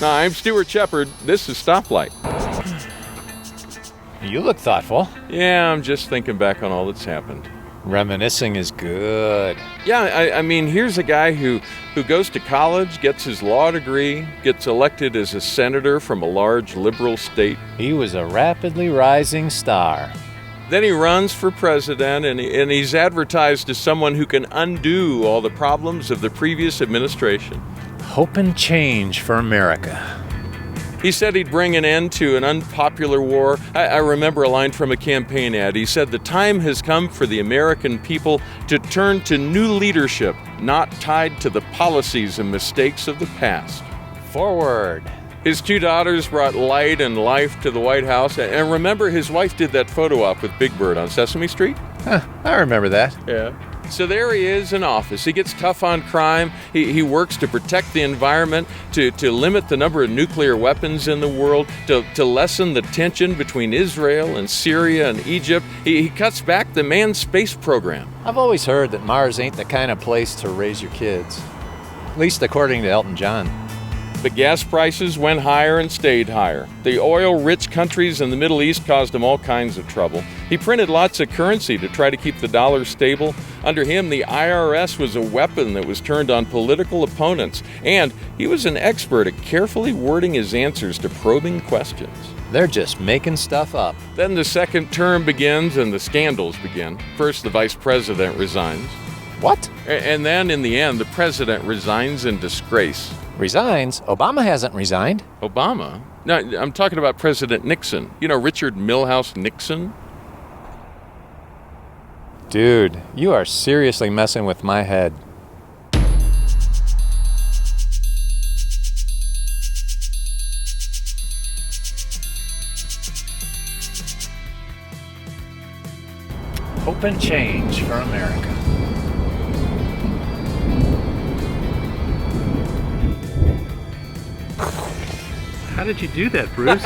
I'm Stuart Shepard. This is Stoplight. You look thoughtful. Yeah, I'm just thinking back on all that's happened. Reminiscing is good. Yeah, I mean, here's a guy who goes to college, gets his law degree, gets elected as a senator from a large liberal state. He was a rapidly rising star. Then he runs for president, and he's advertised as someone who can undo all the problems of the previous administration. Hope and change for America. He said he'd bring an end to an unpopular war. I remember a line from a campaign ad. He said, "The time has come for the American people to turn to new leadership, not tied to the policies and mistakes of the past." Forward. His 2 daughters brought light and life to the White House. And remember, his wife did that photo op with Big Bird on Sesame Street? I remember that. Yeah. So there he is in office. He gets tough on crime. He works to protect the environment, to limit the number of nuclear weapons in the world, to lessen the tension between Israel and Syria and Egypt. He cuts back the manned space program. I've always heard that Mars ain't the kind of place to raise your kids. At least according to Elton John. But gas prices went higher and stayed higher. The oil-rich countries in the Middle East caused him all kinds of trouble. He printed lots of currency to try to keep the dollar stable. Under him, the IRS was a weapon that was turned on political opponents. And he was an expert at carefully wording his answers to probing questions. They're just making stuff up. Then the second term begins and the scandals begin. First, the vice president resigns. What? And then, in the end, the president resigns in disgrace. Resigns? Obama hasn't resigned. Obama? No, I'm talking about President Nixon. You know, Richard Milhouse Nixon? Dude, you are seriously messing with my head. Hope and change for America. How did you do that, Bruce?